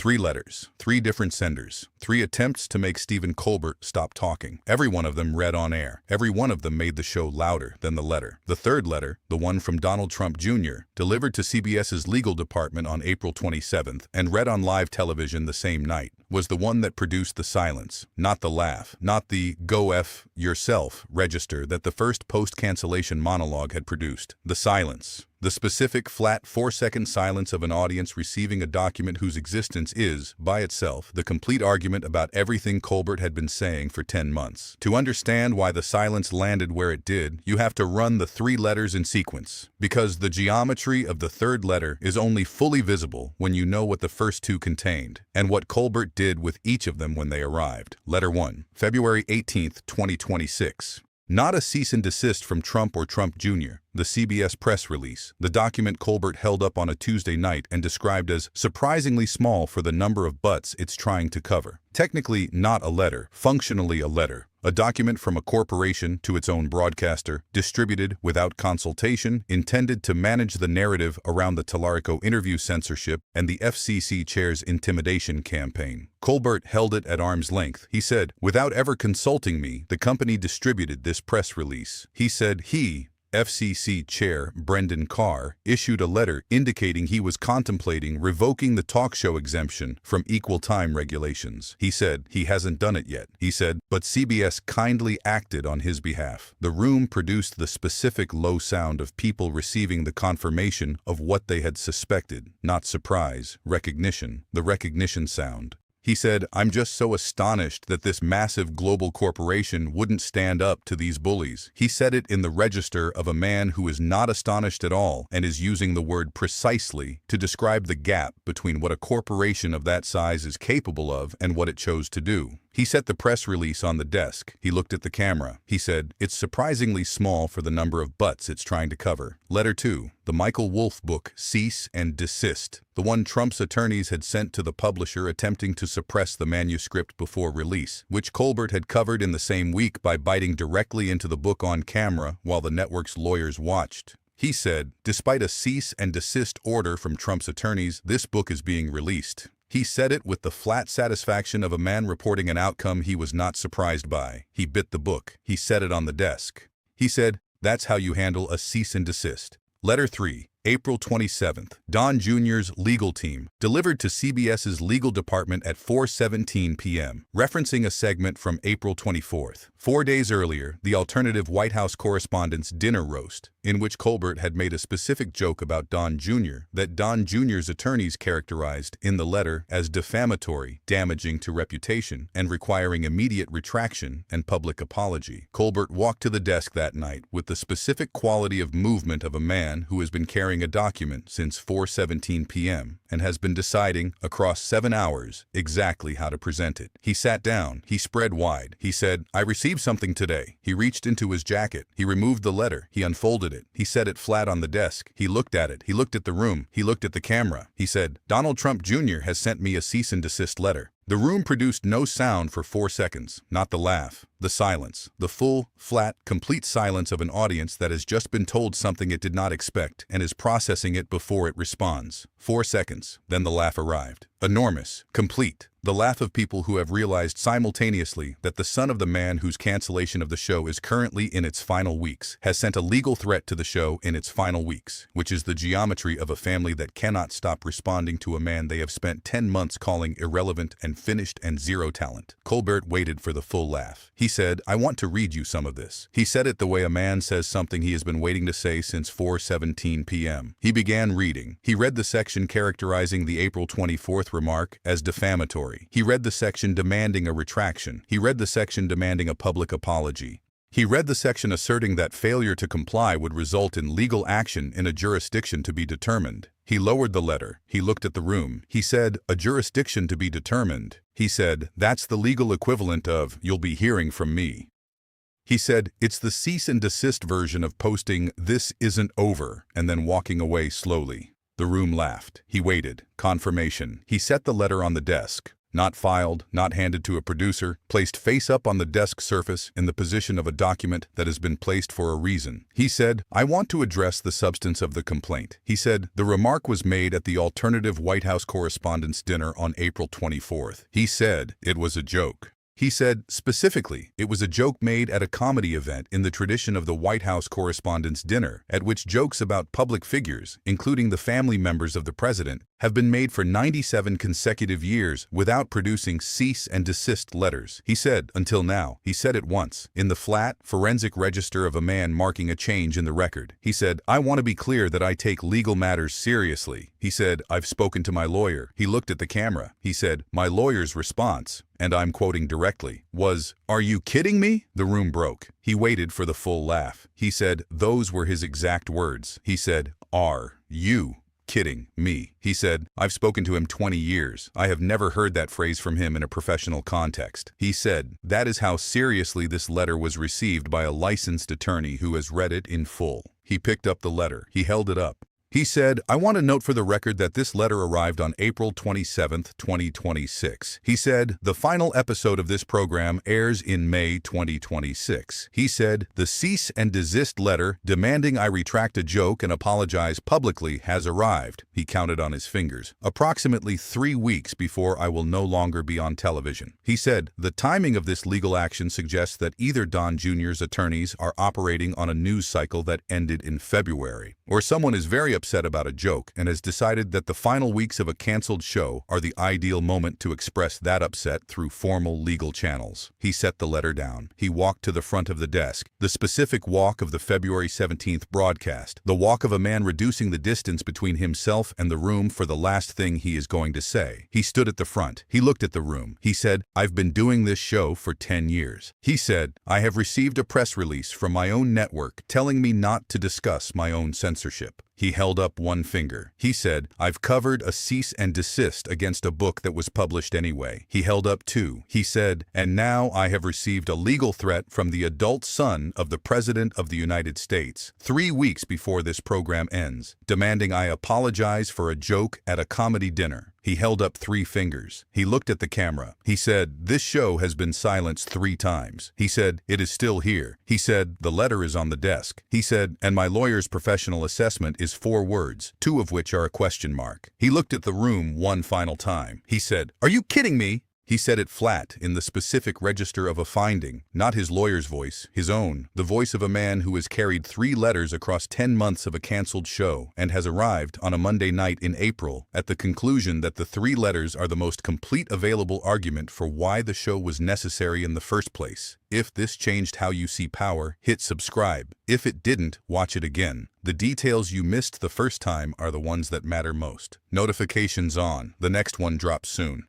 3 letters, 3 different senders, 3 attempts to make Stephen Colbert stop talking. Every one of them read on air. Every one of them made the show louder than the letter. The third letter, the one from Donald Trump Jr., delivered to CBS's legal department on April 27th and read on live television the same night, was the one that produced the silence, not the laugh, not the "go F yourself" register that the first post-cancellation monologue had produced. The silence. The specific, flat, 4-second silence of an audience receiving a document whose existence is, by itself, the complete argument about everything Colbert had been saying for 10 months. To understand why the silence landed where it did, you have to run the 3 letters in sequence, because the geometry of the third letter is only fully visible when you know what the first 2 contained, and what Colbert did with each of them when they arrived. Letter 1, February 18, 2026. Not a cease and desist from Trump or Trump Jr., the CBS press release, the document Colbert held up on a Tuesday night and described as surprisingly small for the number of butts it's trying to cover. Technically not a letter, functionally a letter. A document from a corporation to its own broadcaster, distributed without consultation, intended to manage the narrative around the Tallarico interview censorship and the FCC chair's intimidation campaign. Colbert held it at arm's length. He said, "Without ever consulting me, the company distributed this press release." He said FCC Chair Brendan Carr issued a letter indicating he was contemplating revoking the talk show exemption from equal time regulations. He said he hasn't done it yet. He said, but CBS kindly acted on his behalf. The room produced the specific low sound of people receiving the confirmation of what they had suspected, not surprise, recognition, the recognition sound. He said, "I'm just so astonished that this massive global corporation wouldn't stand up to these bullies." He said it in the register of a man who is not astonished at all and is using the word precisely to describe the gap between what a corporation of that size is capable of and what it chose to do. He set the press release on the desk. He looked at the camera. He said, "It's surprisingly small for the number of butts it's trying to cover." Letter 2, the Michael Wolff book, Cease and Desist, the one Trump's attorneys had sent to the publisher attempting to suppress the manuscript before release, which Colbert had covered in the same week by biting directly into the book on camera while the network's lawyers watched. He said, despite a cease and desist order from Trump's attorneys, this book is being released. He said it with the flat satisfaction of a man reporting an outcome he was not surprised by. He bit the book. He set it on the desk. He said, "That's how you handle a cease and desist." Letter 3, April 27th, Don Jr.'s legal team, delivered to CBS's legal department at 4:17 p.m., referencing a segment from April 24th. 4 days earlier, the alternative White House correspondents' dinner roast, in which Colbert had made a specific joke about Don Jr. that Don Jr.'s attorneys characterized in the letter as defamatory, damaging to reputation, and requiring immediate retraction and public apology. Colbert walked to the desk that night with the specific quality of movement of a man who has been carrying a document since 4:17 p.m. and has been deciding, across 7 hours, exactly how to present it. He sat down. He spread wide. He said, "I received something today." He reached into his jacket. He removed the letter. He unfolded it. He set it flat on the desk. He looked at it. He looked at the room. He looked at the camera. He said, "Donald Trump Jr. has sent me a cease and desist letter." The room produced no sound for 4 seconds, not the laugh, the silence, the full, flat, complete silence of an audience that has just been told something it did not expect and is processing it before it responds. 4 seconds, then the laugh arrived. Enormous, complete. The laugh of people who have realized simultaneously that the son of the man whose cancellation of the show is currently in its final weeks has sent a legal threat to the show in its final weeks, which is the geometry of a family that cannot stop responding to a man they have spent 10 months calling irrelevant and finished and zero talent. Colbert waited for the full laugh. He said, "I want to read you some of this." He said it the way a man says something he has been waiting to say since 4:17 p.m. He began reading. He read the section characterizing the April 24th remark as defamatory. He read the section demanding a retraction. He read the section demanding a public apology. He read the section asserting that failure to comply would result in legal action in a jurisdiction to be determined. He lowered the letter. He looked at the room. He said, "A jurisdiction to be determined." He said, "That's the legal equivalent of, 'You'll be hearing from me.'" He said, "It's the cease and desist version of posting, 'This isn't over,' and then walking away slowly." The room laughed. He waited. Confirmation. He set the letter on the desk. not filed, not handed to a producer, placed face up on the desk surface in the position of a document that has been placed for a reason. He said, "I want to address the substance of the complaint." He said, "The remark was made at the alternative White House Correspondents' Dinner on April 24th. He said it was a joke." He said, specifically, it was a joke made at a comedy event in the tradition of the White House Correspondents' Dinner, at which jokes about public figures, including the family members of the president, have been made for 97 consecutive years without producing cease and desist letters. He said, until now, he said it once, in the flat, forensic register of a man marking a change in the record. He said, "I want to be clear that I take legal matters seriously." He said, "I've spoken to my lawyer." He looked at the camera. He said, "My lawyer's response," and I'm quoting directly, was, "Are you kidding me?" The room broke. He waited for the full laugh. He said, those were his exact words. He said, "Are you kidding me?" He said, "I've spoken to him 20 years. I have never heard that phrase from him in a professional context." He said, that is how seriously this letter was received by a licensed attorney who has read it in full. He picked up the letter. He held it up. He said, "I want to note for the record that this letter arrived on April 27, 2026. He said, "The final episode of this program airs in May 2026. He said, "The cease and desist letter demanding I retract a joke and apologize publicly has arrived." He counted on his fingers. "Approximately 3 weeks before I will no longer be on television." He said, "The timing of this legal action suggests that either Don Jr.'s attorneys are operating on a news cycle that ended in February, or someone is very upset about a joke and has decided that the final weeks of a canceled show are the ideal moment to express that upset through formal legal channels." He set the letter down. He walked to the front of the desk, the specific walk of the February 17th broadcast, the walk of a man reducing the distance between himself and the room for the last thing he is going to say. He stood at the front. He looked at the room. He said, "I've been doing this show for 10 years. He said, "I have received a press release from my own network telling me not to discuss my own censorship." He held up one finger. He said, "I've covered a cease and desist against a book that was published anyway." He held up two. He said, "And now I have received a legal threat from the adult son of the President of the United States, 3 weeks before this program ends, demanding I apologize for a joke at a comedy dinner." He held up 3 fingers. He looked at the camera. He said, "This show has been silenced 3 times. He said, "It is still here." He said, "The letter is on the desk." He said, "And my lawyer's professional assessment is 4 words, 2 of which are a question mark." He looked at the room one final time. He said, "Are you kidding me?" He said it flat in the specific register of a finding, not his lawyer's voice, his own, the voice of a man who has carried 3 letters across 10 months of a canceled show and has arrived on a Monday night in April at the conclusion that the 3 letters are the most complete available argument for why the show was necessary in the first place. If this changed how you see power, hit subscribe. If it didn't, watch it again. The details you missed the first time are the ones that matter most. Notifications on. The next one drops soon.